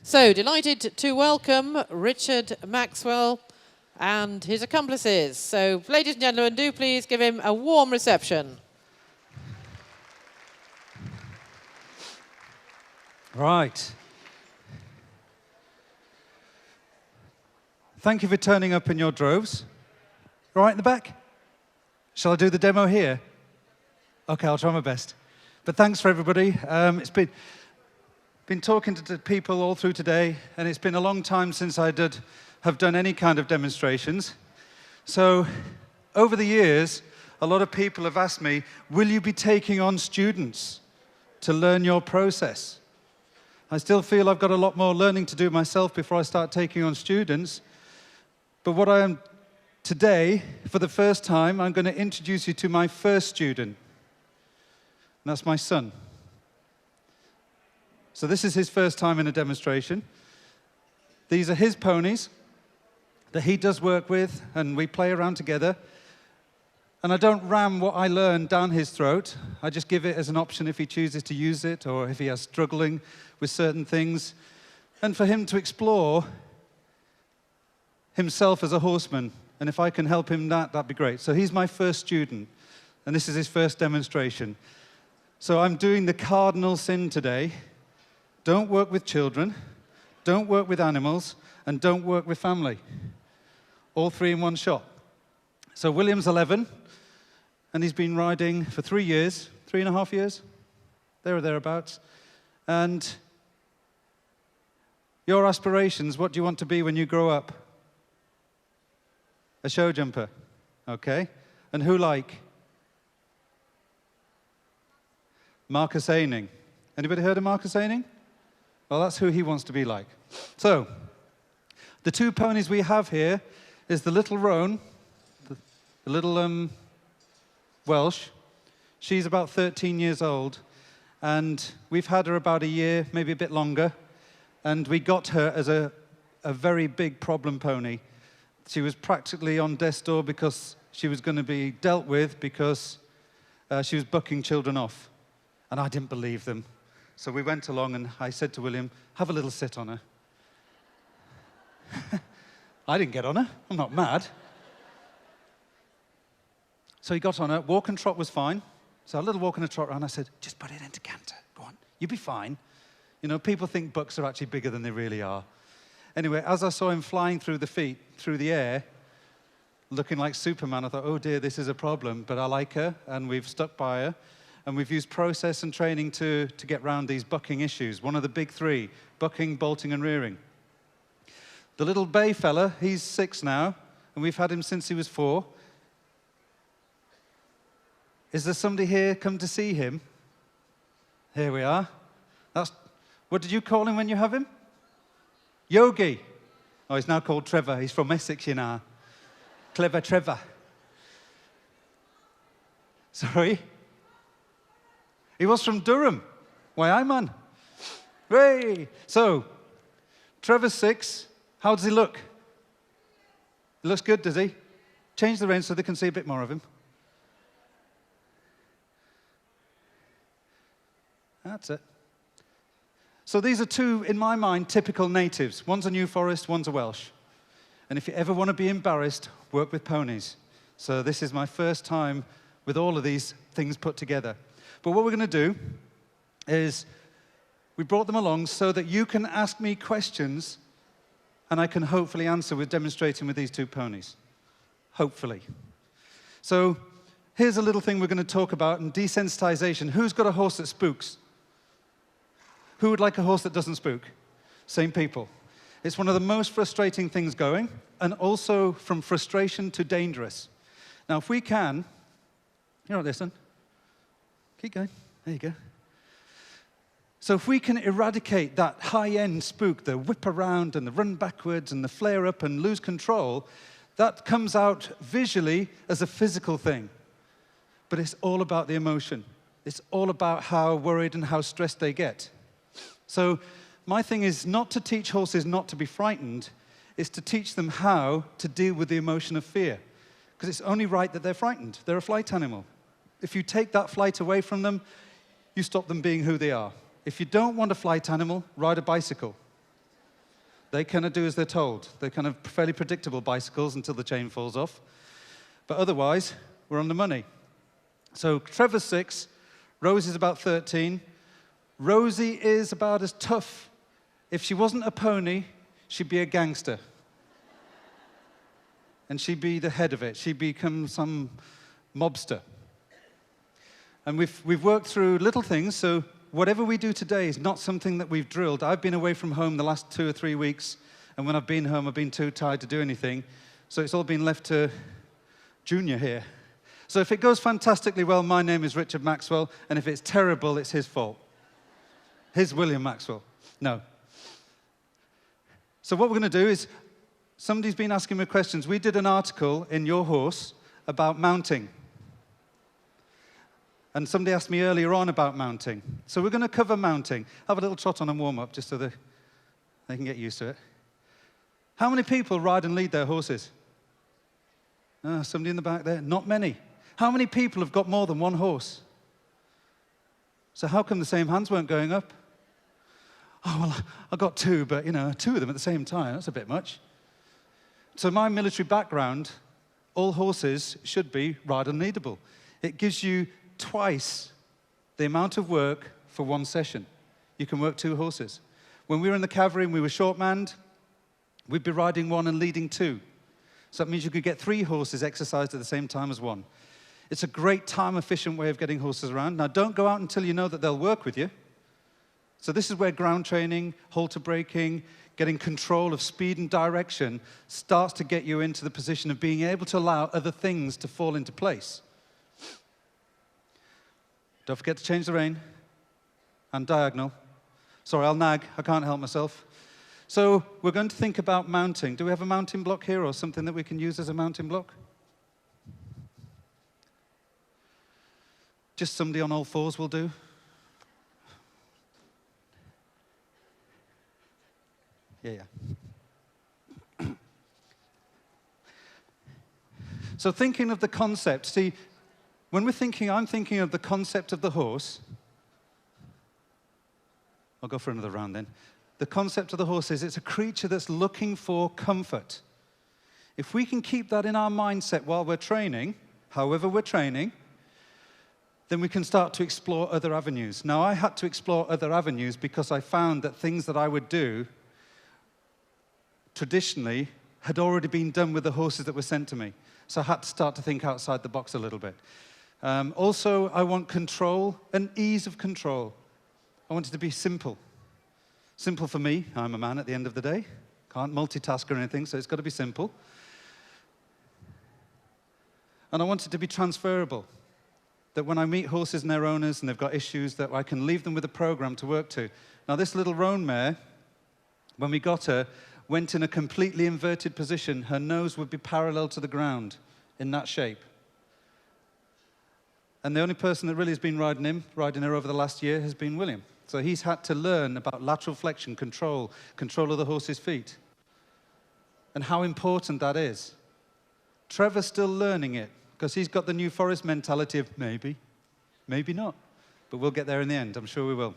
So, delighted to welcome Richard Maxwell and his accomplices. So, ladies and gentlemen, do please give him a warm reception. Right. Thank you for turning up in your droves. Right in the back? Shall I do the demo here? Okay, I'll try my best. But thanks for everybody. It's been talking to people all through today, and it's been a long time since I have done any kind of demonstrations. So over the years, a lot of people have asked me, will you be taking on students to learn your process? I still feel I've got a lot more learning to do myself before I start taking on students. But what I am today, for the first time, I'm going to introduce you to my first student. And that's my son. So this is his first time in a demonstration. These are his ponies that he does work with, and we play around together. And I don't ram what I learn down his throat. I just give it as an option if he chooses to use it, or if he is struggling with certain things. And for him to explore himself as a horseman. And if I can help him that'd be great. So he's my first student, and this is his first demonstration. So I'm doing the cardinal sin today. Don't work with children, don't work with animals, and don't work with family. All three in one shot. So William's 11, and he's been riding for 3 years, 3.5 years, there or thereabouts. And your aspirations, what do you want to be when you grow up? A show jumper, okay? And who like? Marcus Aining. Anybody heard of Marcus Aining? Well, that's who he wants to be like. So, the two ponies we have here is the little roan, the little Welsh. She's about 13 years old, and we've had her about a year, maybe a bit longer, and we got her as a very big problem pony. She was practically on death's door because she was going to be dealt with because she was bucking children off, and I didn't believe them. So we went along, and I said to William, have a little sit on her. I didn't get on her. I'm not mad. So he got on her. Walk and trot was fine. So a little walk and a trot around. I said, just put it into canter. Go on. You'll be fine. You know, people think bucks are actually bigger than they really are. Anyway, as I saw him flying through the air, looking like Superman, I thought, oh dear, this is a problem. But I like her, and we've stuck by her. And we've used process and training to get around these bucking issues. One of the big three, bucking, bolting, and rearing. The little bay fella, he's 6 now, and we've had him since he was 4. Is there somebody here come to see him? Here we are. What did you call him when you have him? Yogi. Oh, he's now called Trevor. He's from Essex, you know. Clever Trevor. Sorry? He was from Durham. Why, I'm on. Hey! So, Trevor's 6. How does he look? He looks good, does he? Change the reins so they can see a bit more of him. That's it. So these are two, in my mind, typical natives. One's a New Forest, one's a Welsh. And if you ever want to be embarrassed, work with ponies. So this is my first time with all of these things put together. But what we're going to do is we brought them along so that you can ask me questions and I can hopefully answer with demonstrating with these two ponies. Hopefully. So here's a little thing we're going to talk about in desensitization. Who's got a horse that spooks? Who would like a horse that doesn't spook? Same people. It's one of the most frustrating things going, and also from frustration to dangerous. Now, if we can, you know, listen. Keep going. There you go. So if we can eradicate that high-end spook, the whip around and the run backwards and the flare up and lose control, that comes out visually as a physical thing. But it's all about the emotion. It's all about how worried and how stressed they get. So my thing is not to teach horses not to be frightened, it's to teach them how to deal with the emotion of fear. Because it's only right that they're frightened. They're a flight animal. If you take that flight away from them, you stop them being who they are. If you don't want a flight animal, ride a bicycle. They kind of do as they're told. They're kind of fairly predictable bicycles until the chain falls off. But otherwise, we're on the money. So Trevor's 6, Rosie's about 13. Rosie is about as tough. If she wasn't a pony, she'd be a gangster. And she'd be the head of it. She'd become some mobster. And we've worked through little things, so whatever we do today is not something that we've drilled. I've been away from home the last 2 or 3 weeks, and when I've been home, I've been too tired to do anything. So it's all been left to Junior here. So if it goes fantastically well, my name is Richard Maxwell, and if it's terrible, it's his fault. Here's William Maxwell. No. So what we're going to do is, somebody's been asking me questions. We did an article in Your Horse about mounting. And somebody asked me earlier on about mounting. So we're going to cover mounting. Have a little trot on and warm up, just so they can get used to it. How many people ride and lead their horses? Somebody in the back there? Not many. How many people have got more than one horse? So how come the same hands weren't going up? Oh, well, I got 2, but, 2 of them at the same time. That's a bit much. So my military background, all horses should be ride and leadable. It gives you twice the amount of work for one session. You can work 2 horses. When we were in the cavalry and we were short-manned, we'd be riding 1 and leading 2. So that means you could get 3 horses exercised at the same time as 1. It's a great time-efficient way of getting horses around. Now, don't go out until you know that they'll work with you. So this is where ground training, halter braking, getting control of speed and direction starts to get you into the position of being able to allow other things to fall into place. Don't forget to change the rein and diagonal. Sorry, I'll nag. I can't help myself. So we're going to think about mounting. Do we have a mounting block here or something that we can use as a mounting block? Just somebody on all 4s will do. Yeah. So thinking of the concept, see, when I'm thinking of the concept of the horse. I'll go for another round then. The concept of the horse is it's a creature that's looking for comfort. If we can keep that in our mindset while we're training, however we're training, then we can start to explore other avenues. Now, I had to explore other avenues because I found that things that I would do traditionally had already been done with the horses that were sent to me. So I had to start to think outside the box a little bit. Also, I want control and ease of control. I want it to be simple. Simple for me. I'm a man at the end of the day. Can't multitask or anything, so it's got to be simple. And I want it to be transferable. That when I meet horses and their owners and they've got issues, that I can leave them with a program to work to. Now, this little roan mare, when we got her, went in a completely inverted position. Her nose would be parallel to the ground in that shape. And the only person that really has been riding her over the last year has been William. So he's had to learn about lateral flexion, control of the horse's feet, and how important that is. Trevor's still learning it, because he's got the New Forest mentality of maybe, maybe not. But we'll get there in the end, I'm sure we will.